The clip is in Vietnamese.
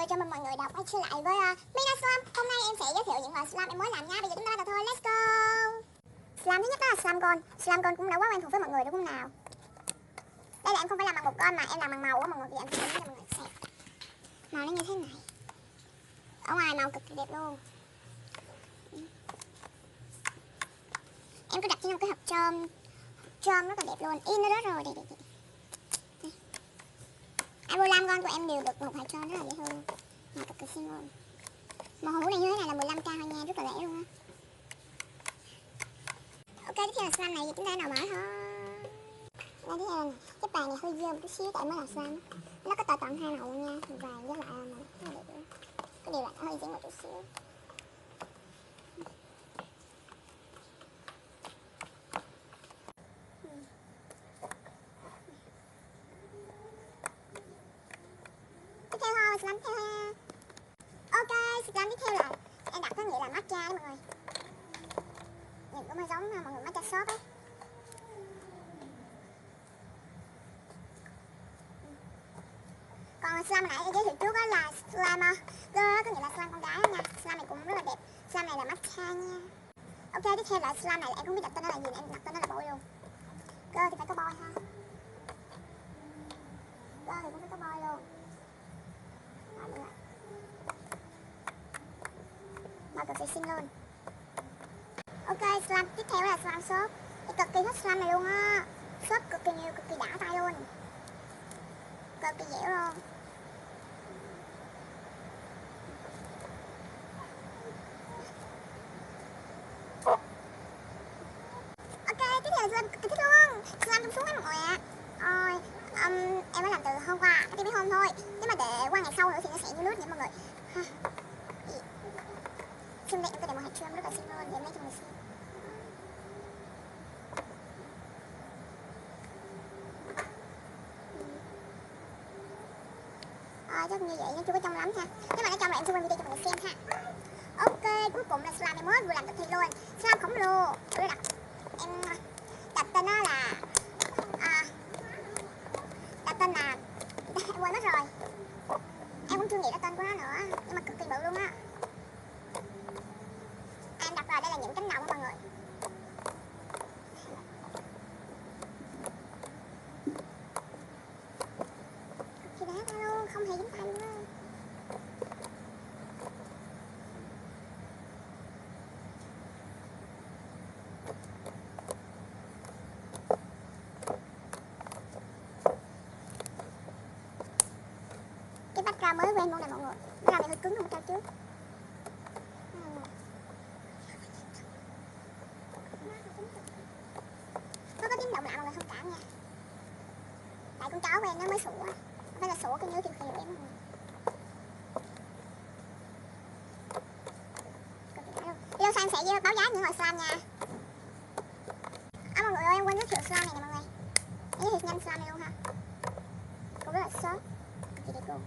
chào mừng mọi người đã quay trở lại với Mina Slime. Hôm nay em sẽ giới thiệu những loại slime em mới làm nha. Bây giờ chúng ta bắt đầu thôi, let's go. Slime thứ nhất đó là slime con. Slime con cũng đã quá quen thuộc với mọi người đúng không nào? Đây là em không phải làm bằng một con mà em làm bằng màu á mọi người. Bây giờ em sẽ cho mọi người xem. Màu nó như thế này. Ở ngoài màu cực kỳ đẹp luôn. Em có đặt cho một cái hộp trôm rất là đẹp luôn. In nó đó rồi. Đây. Avolam con của em đều được một hộp tròn rất là dễ thương. Màu cực kỳ xinh luôn. Màu hũ này như thế này là 15k thôi nha, rất là rẻ luôn á. Ok, tiếp theo là slime này, chúng ta nào mở thôi. Đây, tiếp theo là cái bàn này hơi dơ một chút xíu tại mới là slime. Nó có tờ tận hai màu luôn nha, vàng với lại màu rất là đẹp luôn. Cái điều là nó hơi dính một chút xíu. Tiếp theo thôi, slime tiếp theo ha. Ok, slime tiếp theo là em đặt có nghĩa là matcha đó mọi người. Nhìn cũng hơi giống mọi người matcha shop ấy. Còn slime nãy em giới thiệu trước đó là slime girl, có nghĩa là slime con gái nha. Slime này cũng rất là đẹp. Slime này là matcha nha. Ok, tiếp theo là slime này em không biết đặt tên nó là gì, em đặt tên nó là bôi luôn. Girl thì phải có bôi ha. Girl thì cũng phải có bôi luôn. Đó, đúng rồi. Màu cực kỳ xinh luôn. Ok, slime tiếp theo là slime shop. Em cực kỳ thích slime này luôn á. Shop cực kỳ nhiều, cực kỳ đã tay luôn. Cực kỳ dẻo luôn. Ok, tiếp theo là slime cực kỳ thích luôn. Slime trong suốt á mọi người ạ. Em mới làm từ hôm qua, mấy hôm thôi. Nếu mà để qua ngày sau nữa thì nó sẽ như nước vậy mọi người. Xinh đẹp, em có để một hạt trơm rất là xinh luôn, để mấy cho người xem. Chắc như vậy nó chưa có trong lắm ha. Nếu mà nó trong là em sẽ quay video cho mọi người xem ha. Ok, cuối cùng là slime em mới vừa làm được thi luôn. Slime khổng lồ. Em đặt tên nó là đặt tên là em quên mất rồi. Em cũng chưa nghĩ ra tên của nó nữa, nhưng mà cực kỳ bự luôn á. Em đặt rồi, đây là những cánh đồng của mọi người. Cực kỳ đá luôn, không hề dính tay luôn á. Cái background mới của em luôn nè mọi người. Nó làm hơi cứng hơn cao trước. Nó có tiếng động lạ mọi người thông cảm nha. Tại con chó của em nó mới sủa. Phải là sủa cái nhớ kim khều em mọi người. Video sau em sẽ báo giá những loại slime nha. Mọi người ơi, em quên giới thiệu slime này nè mọi người. Em giới thiệu nhanh slime này luôn ha. Cũng rất là short. Cực kỳ đẹp luôn.